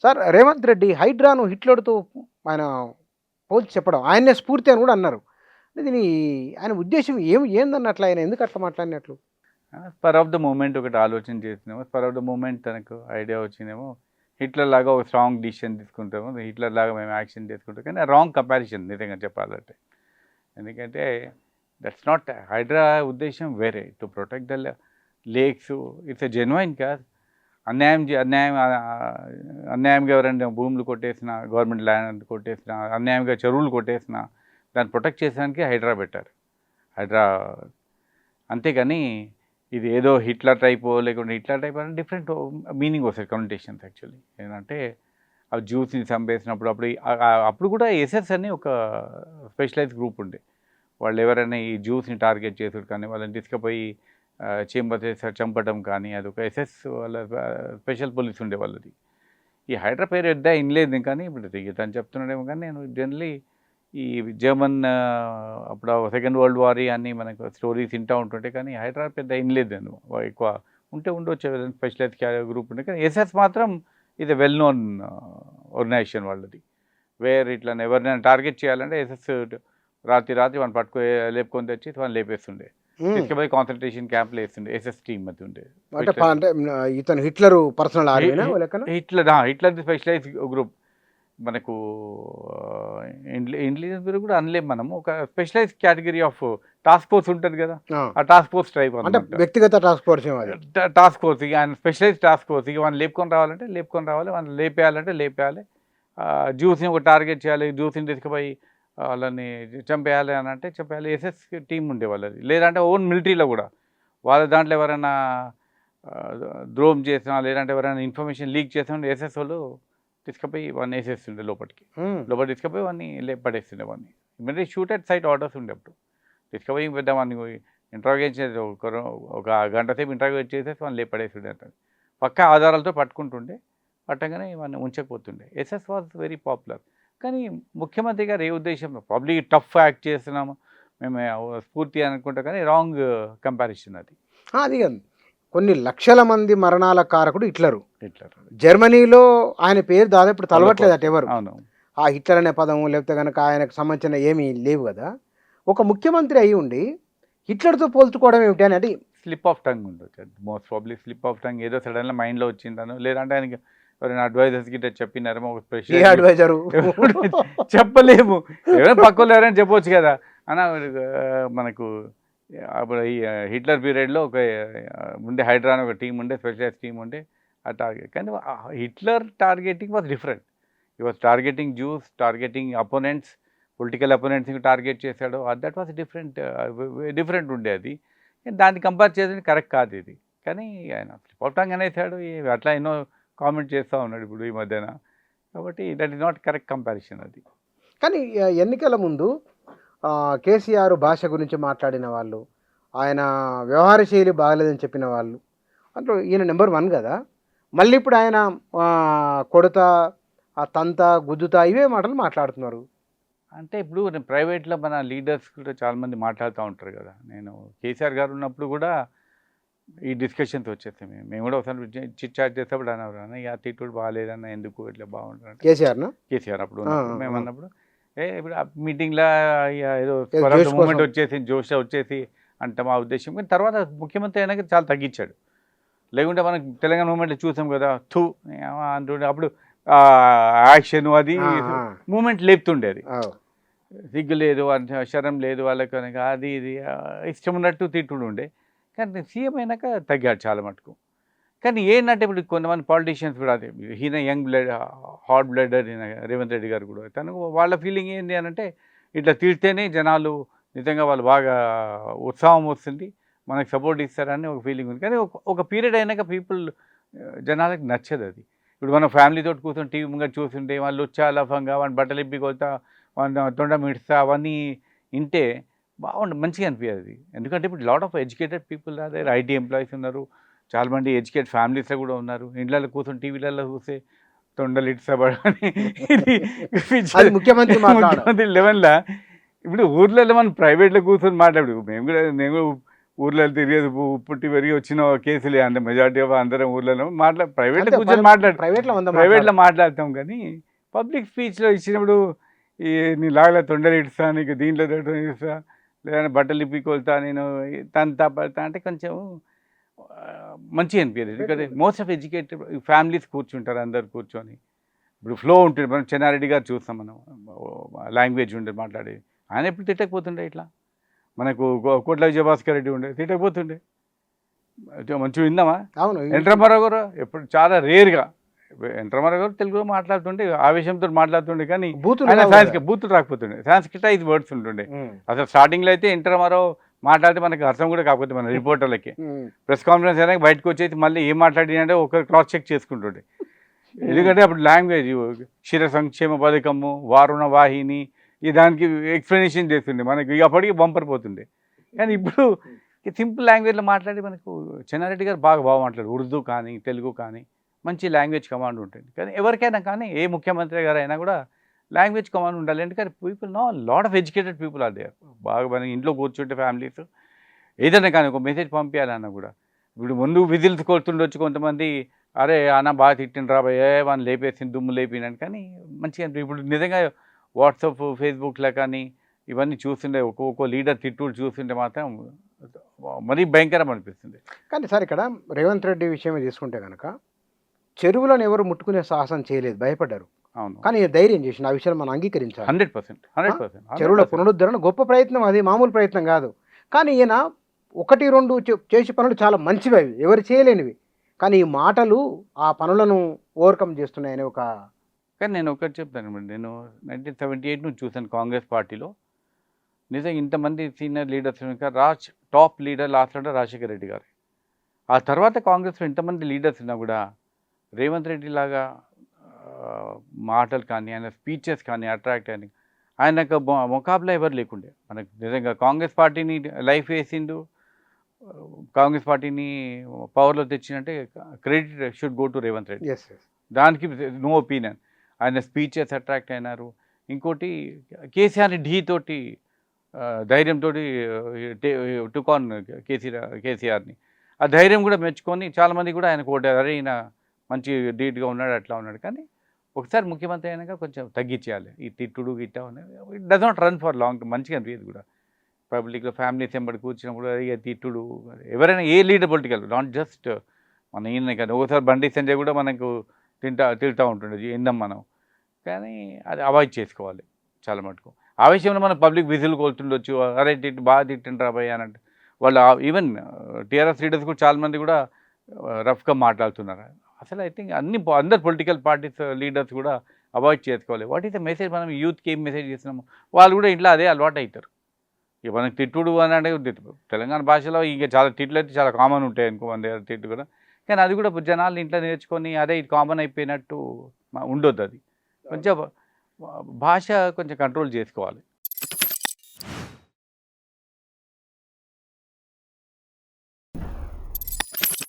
Sir Revanth Reddy హైడ్రాను హిట్లర్‌తో ఆయన పోల్చి చెప్పడం. ఆయన్నే స్ఫూర్తి అని గూడా అన్నారు. దీని ఆయన ఉద్దేశ్యం ఏందన్నట్లు ఆయన ఎందుకు అట్లా మాట్లాడినట్లు? స్పర్ ఆఫ్ ద మూమెంట్ ఒకటి ఆలోచన చేసినేమో, స్పర్ ఆఫ్ ద మూమెంట్ తనకు ఐడియా వచ్చిందేమో, హిట్లర్ లాగా ఒక స్ట్రాంగ్ డిసిషన్ తీసుకుంటాము, హిట్లర్ లాగా మేము యాక్షన్ తీసుకుంటాం. కానీ రాంగ్ కంపారిజన్ నిజంగా చెప్పాలంటే. ఎందుకంటే దట్స్ నాట్ హైడ్రా ఉద్దేశం వేరే, to protect the lakes. It's a genuine cause. అన్యాయంగా ఎవరైనా భూములు కొట్టేసిన, గవర్నమెంట్ ల్యాండ్ కొట్టేసిన, అన్యాయంగా చెరువులు కొట్టేసిన దాన్ని ప్రొటెక్ట్ చేసడానికి హైడ్రా పెట్టారు. హైడ్రా అంతేగాని ఇది ఏదో హిట్లర్ టైపో లేకుంటే హిట్లర్ టైప్ అంటే డిఫరెంట్ మీనింగ్ వస్తాయి కనోటేషన్స్ యాక్చువల్లీ. ఏంటంటే అవి జ్యూస్ని చంపేసినప్పుడు అప్పుడు కూడా ఎస్ఎస్ అని ఒక స్పెషలైజ్ గ్రూప్ ఉండే. వాళ్ళు ఎవరైనా ఈ జ్యూస్ని టార్గెట్ చేసారు కానీ వాళ్ళని తీసుకుపోయి చేంబర్ చంపడం కానీ అదొక ఎస్ఎస్ వాళ్ళ స్పెషల్ పోలీస్ ఉండే వాళ్ళది. ఈ హైడ్రా పేరు పెద్ద ఇనలేదు కానీ ఇప్పుడు తను చెప్తున్నాడేమో కానీ నేను జనరలీ ఈ జర్మన్ అప్పుడు సెకండ్ వరల్డ్ వార్ అన్నీ మనకు స్టోరీస్ వింటూ ఉంటుంటే కానీ హైడ్రా పెద్ద ఇనలేదు నేను. ఎక్కువ ఉండొచ్చు స్పెషలైజ్ గ్రూప్ ఉండే కానీ ఎస్ఎస్ మాత్రం ఇది వెల్ నోన్ ఆర్గనైజేషన్ వాళ్ళది. ఇట్లా ఎవరినైనా టార్గెట్ చేయాలంటే ఎస్ఎస్ రాత్రి వాళ్ళని లేపుకొని తెచ్చి వాళ్ళని లేపేస్తుండే, తీసుకుపోయి కాన్సన్ట్రేషన్ క్యాంప్లో వేస్తుండే. ఎస్ఎస్ టీమ్ అది ఉండే. ఇతను Hitler personal Hitler specialize group. మనకు ఇంటెలిజెన్స్ బ్యూరో కూడా అనలేము మనము. ఒక specialize category of task force ఉంటుంది కదా, ఆ టాస్క్ ఫోర్స్ టైప్ వ్యక్తిగత టాస్క్ ఫోర్స్. టాస్క్ ఫోర్స్ ఇక ఆయన స్పెషలైజ్ టాస్క్ ఫోర్స్. ఇక వాళ్ళు లేపుకొని రావాలి, వాళ్ళు లేపేయాలి. జ్యూస్ని ఒక టార్గెట్ చేయాలి, జ్యూస్ని తీసుకుపోయి వాళ్ళని చంపేయాలి అని అంటే చంపేయాలి. ఎస్ఎస్ టీం ఉండే వాళ్ళది. లేదంటే ఓన్ మిలిటరీలో కూడా వాళ్ళ దాంట్లో ఎవరైనా ద్రోహం చేసినా లేదంటే ఎవరైనా ఇన్ఫర్మేషన్ లీక్ చేసినా ఎస్ఎస్ వాళ్ళు తీసుకుపోయి వాడిని వేసేస్తుండే లోపలికి తీసుకుపోయి వాడిని పడేస్తుండే. వాడిని immediate shoot at site orders ఉండే. అప్పుడు తీసుకుపోయి పెద్ద వాడిని ఇంటరాగేట్ చేసి ఒక గంట సేపు ఇంటరాగేట్ చేసేసి వాడిని పడేస్తుండే. పక్కా ఆధారాలతో పట్టగానే వాడిని ఉంచకపోతుండే. SS was very popular. కానీ ముఖ్యమంత్రి గారు ఏ ఉద్దేశం, పబ్లిక్ టఫ్ యాక్ట్ చేస్తున్నాము మేము స్ఫూర్తి అనుకుంటా కానీ రాంగ్ కంపారిజన్ అది. అది కాదు, కొన్ని లక్షల మంది మరణాల కారకుడు హిట్లర్. జర్మనీలో ఆయన పేరు దాదాపు తలవట్లేదట ఎవరు. అవును, ఆ హిట్లర్ అనే పదము లేకపోతే కనుక ఆయనకు సంబంధించిన ఏమీ లేవు కదా. ఒక ముఖ్యమంత్రి అయి ఉండి హిట్లర్తో పోల్చుకోవడం ఏమిటి అని అంటే స్లిప్ ఆఫ్ టంగ్ ఉండొచ్చు. Most probably slip of tongue, ఏదో సడన్గా మైండ్లో వచ్చిందను, లేదంటే ఆయనకి ఎవరైనా అడ్వైజర్స్ గిట్ట చెప్పినారేమో. ఒక స్పెషల్ అడ్వైజరు చెప్పలేము, ఎవరైనా పక్కలో ఎవరైనా చెప్పవచ్చు కదా అన్న. మనకు అప్పుడు ఈ హిట్లర్ పీరియడ్లో ఒక ఉండే హైడ్రా అని ఒక టీం ఉండే, స్పెషలైజ్ టీం ఉండే. ఆ టార్గెట్ కానీ హిట్లర్ టార్గెటింగ్ వాజ్ డిఫరెంట్. ఈ was targeting Jews, targeting opponents, political అపోనెంట్స్ని టార్గెట్ చేశాడు. దట్ వాజ్ డిఫరెంట్ ఉండే అది. దాన్ని కంపేర్ చేసేది కరెక్ట్ కాదు ఇది. కానీ ఆయన స్లిప్ ఆఫ్ టంగ్ అనేసాడు, అట్లా ఎన్నో కామెంట్ చేస్తూ ఉన్నాడు ఇప్పుడు ఈ మధ్యన. కాబట్టి that is not correct comparison అది. కానీ ఎన్నికల ముందు కేసీఆర్ భాష గురించి మాట్లాడిన వాళ్ళు, ఆయన వ్యవహార శైలి బాగలేదని చెప్పిన వాళ్ళు, అందులో ఈయన నెంబర్ 1 కదా. మళ్ళీ ఇప్పుడు ఆయన కొడతా, తంత, గుద్దుతా ఇవే మాటలు మాట్లాడుతున్నారు. అంటే ఇప్పుడు నేను ప్రైవేట్లో మన లీడర్స్ కూడా చాలామంది మాట్లాడుతూ ఉంటారు కదా. నేను కేసీఆర్ గారు ఉన్నప్పుడు కూడా ఈ డిస్కషన్స్ వచ్చేస్తాయి. మేము కూడా ఒకసారి చిట్ చాట్ చేసేప్పుడు అన్న ఈ అటిట్యూడ్ బాగాలేదన్న, ఎందుకు ఇట్లా బాగుంటుంది కేసీఆర్ అప్పుడు మేము అన్నప్పుడు ఇప్పుడు మీటింగ్లో ఏదో మూమెంట్ వచ్చేసి జోష్ వచ్చేసి అంటే మా ఉద్దేశం. కానీ తర్వాత ముఖ్యమంత్రి అయినాక చాలా తగ్గించాడు. లేకుంటే మనకు తెలంగాణ మూమెంట్లో చూసాం కదా, అంటుండే అప్పుడు యాక్షన్ అది మూమెంట్ లేపుతుండేది. సిగ్గు లేదు, శరం లేదు వాళ్ళకి, అది ఇది ఇష్టం ఉన్నట్టు తిట్టుడు ఉండే. కానీ సీఎం అయినాక తగ్గాడు చాలా మటుకు. కానీ ఏంటంటే ఇప్పుడు కొంతమంది పాలిటీషియన్స్ కూడా అదే, ఈయన యంగ్ బ్లడ్, హాట్ బ్లడర్ ఈయన రేవంత్ రెడ్డి గారు కూడా, తనకు వాళ్ళ ఫీలింగ్ ఏంటి అని అంటే ఇట్లా తిడితేనే జనాలు నిజంగా వాళ్ళు బాగా ఉత్సాహం వస్తుంది, మనకు సపోర్ట్ ఇస్తారని ఒక ఫీలింగ్ ఉంది. కానీ ఒక పీరియడ్ అయినాక జనాలకు నచ్చదు అది. ఇప్పుడు మనం ఫ్యామిలీతో కూర్చొని టీవీ ముంగ చూస్తుంటే వాళ్ళు ఉత్సాహంగా వాడిని బట్టలు ఇప్పి కొడతా, వాడిని తొండ మిడతా, అవన్నీ వింటే మంచిగా అనిపించదు. ఎందుకంటే ఇప్పుడు లాట్ ఆఫ్ ఎడ్యుకేటెడ్ పీపుల్ అదే, ఐటీ ఎంప్లాయీస్ ఉన్నారు, చాలామంది ఎడ్యుకేటెడ్ ఫ్యామిలీస్లో కూడా ఉన్నారు. ఇండ్లలో కూర్చొని టీవీలలో చూస్తే తొండలు ఇట్సబడని ముఖ్యమంత్రి లెవెన్లో. ఇప్పుడు ఊర్లలో మనం ప్రైవేట్లో కూర్చొని మాట్లాడు, నేను కూడా ఊర్లో తిరిగేది పుట్టి పెరిగి వచ్చిన కేసులే అంటే మెజారిటీ ఆఫ్ అందరం ఊర్లలో ప్రైవేట్లో అంతే, కూర్చొని ప్రైవేట్లో ప్రైవేట్లో మాట్లాడతాం కానీ పబ్లిక్ స్పీచ్లో ఇచ్చినప్పుడు ఈ నీ లాగలా తొండలు ఇడుస్తా నీకు దీంట్లో తొండలు ఇస్తా లేదంటే బట్టలు ఇప్పికొల్తా నేను తంతా పడతా అంటే కొంచెం మంచిగా అనిపించదు. ఎందుకంటే మోస్ట్ ఆఫ్ ఎడ్యుకేటెడ్ ఫ్యామిలీస్ కూర్చుంటారు అందరు కూర్చొని. ఇప్పుడు ఫ్లో ఉంటుంది. మనం చెన్నారెడ్డి గారు చూస్తాం, మనం లాంగ్వేజ్ ఉంటుంది మాట్లాడేది. ఆయన ఎప్పుడు తిట్టకపోతుండే ఇట్లా. మనకు కోట్ల విజయభాస్కర్ రెడ్డి ఉండే తిట్టకపోతుండే. మంచిగా విందామా? అవును. ఎన్ రామారావు గారు ఎప్పుడు చాలా రేర్గా ఎన్ రామారావు గారు తెలుగులో మాట్లాడుతుండే, ఆవేశంతో మాట్లాడుతుండే, కానీ బూతులు రాకపోతుండే, సాంస్క్రిటైజ్ వర్డ్స్ ఉంటుండే. అసలు స్టార్టింగ్లో అయితే ఎన్ రామారావు మాట్లాడితే మనకు అర్థం కూడా కాకపోతే మన రిపోర్టర్లకి ప్రెస్ కాన్ఫరెన్స్ అయినా బయటకు వచ్చేసి మళ్ళీ ఏం మాట్లాడినంటే ఒకరు క్రాస్ చెక్ చేసుకుంటుండే. ఎందుకంటే అప్పుడు లాంగ్వేజ్ క్షీర సంక్షేమ పథకము, వారుణ వాహిని, ఈ దానికి ఎక్స్ప్లెనేషన్ చేస్తుండే మనకి, అప్పటికి బంపర్ పోతుండే. కానీ ఇప్పుడు సింపుల్ లాంగ్వేజ్లో మాట్లాడి మనకు చెన్నారెడ్డి గారు బాగా మాట్లాడు. ఉర్దూ కానీ తెలుగు కానీ మంచి లాంగ్వేజ్ కమాండ్ ఉంటుంది. కానీ ఎవరికైనా కానీ ఏ ముఖ్యమంత్రి గారు అయినా కూడా లాంగ్వేజ్ కమాండ్ ఉండాలి. ఎందుకంటే people know lot of educated people are there. బాగా మన ఇంట్లో కూర్చుంటే ఫ్యామిలీస్ ఏదైనా కానీ ఒక మెసేజ్ పంపించాలన్నా కూడా, ఇప్పుడు ముందు విజిల్స్ కొడుతుండొచ్చు కొంతమంది, అరే అన్న బాగా తిట్టిండ్రు రాబోయే వాళ్ళని లేపేసింది దుమ్ము లేపినాను, కానీ మంచిగా ఇప్పుడు నిజంగా వాట్సాప్ ఫేస్బుక్లో కానీ ఇవన్నీ చూస్తుండే ఒక్కొక్క లీడర్ తిట్టుడు చూస్తుంటే మాత్రం మరీ భయంకరం అనిపిస్తుంది. కానీ సార్ ఇక్కడ రేవంత్ రెడ్డి విషయమే తీసుకుంటే కనుక చెరువులను ఎవరు ముట్టుకునే సాహసం చేయలేదు, భయపడ్డారు. అవును, కానీ ధైర్యం చేసిన ఆ విషయాన్ని మనం అంగీకరించాలి. 100%. చెరువుల పునరుద్ధరణ గొప్ప ప్రయత్నం, అది మామూలు ప్రయత్నం కాదు. కానీ ఈయన 1-2 చేసే పనులు చాలా మంచివి, అవి ఎవరు చేయలేనివి. కానీ ఈ మాటలు ఆ పనులను ఓవర్కమ్ చేస్తున్నాయని ఒక. కానీ నేను ఒకటి చెప్తాను, నేను 1978 నుంచి చూశాను కాంగ్రెస్ పార్టీలో. నిజంగా ఇంతమంది senior leaders top leader last అంటే రాజశేఖర రెడ్డి గారు. ఆ తర్వాత కాంగ్రెస్లో ఇంతమంది లీడర్స్ ఉన్నా కూడా రేవంత్ రెడ్డి లాగా మాటలు కానీ ఆయన స్పీచెస్ కానీ అట్రాక్ట్ అని ఆయనకు ముకాబలా ఎవరు లేకుండే. మనకు నిజంగా కాంగ్రెస్ పార్టీని లైఫ్ వేసిండు, కాంగ్రెస్ పార్టీని పవర్లో తెచ్చినట్టే credit should go to Revanth Reddy. దానికి నో ఒపీనియన్. ఆయన స్పీచెస్ అట్రాక్ట్ అయినారు. ఇంకోటి కేసీఆర్ని ఢీతోటి ధైర్యంతో టుకాన్ కేసీఆర్ని, ఆ ధైర్యం కూడా మెచ్చుకొని చాలామంది కూడా ఆయనకు ఓటారు, అరే ఈయన మంచి ధీటుగా ఉన్నాడు అట్లా ఉన్నాడు. కానీ ఒకసారి ముఖ్యమంత్రి అయినాక కొంచెం తగ్గించేయాలి ఈ తిట్టుడు గిట్టా. It does not run for long term. మంచిగా అనిపించదు కూడా పబ్లిక్లో ఫ్యామిలీస్ ఎంబడి కూర్చున్నప్పుడు ఇక తిట్టుడు. ఎవరైనా ఏ లీడర్ పొలిటికల్, నాట్ జస్ట్ మన ఈయన కానీ. ఒకసారి బండి సంజయ్ కూడా మనకు తింటూ ఉంటుండే ఇందాం మనం. కానీ అది అవాయిడ్ చేసుకోవాలి చాలా మటుకు. ఆ విషయంలో మనం పబ్లిక్ విజిల్ కోల్తుండొచ్చు, అరే బాగా తిట్టిండ్రు రాబాయ్ అని అంటే వాళ్ళు. ఈవెన్ టీఆర్ఎస్ లీడర్స్ కూడా చాలామంది కూడా రఫ్గా మాట్లాడుతున్నారు. అసలు ఐ థింక్ అందరు పొలిటికల్ పార్టీస్ లీడర్స్ కూడా అవాయిడ్ చేసుకోవాలి. వాట్ ఈస్ ద మెసేజ్, మనం యూత్కి ఏం మెసేజ్ చేస్తున్నాము, వాళ్ళు కూడా ఇంట్లో అదే అలవాటు అవుతారు. ఇక మనకి తిట్టుడు అని అంటే తెలంగాణ భాషలో ఇంకా చాలా తిట్లు అయితే చాలా కామన్ ఉంటాయి అనుకో మన దగ్గర తిట్టు కూడా. కానీ అది కూడా జనాలు ఇంట్లో నేర్చుకొని అదే ఇది కామన్ అయిపోయినట్టు ఉండొద్దు. అది కొంచెం భాష కొంచెం కంట్రోల్ చేసుకోవాలి.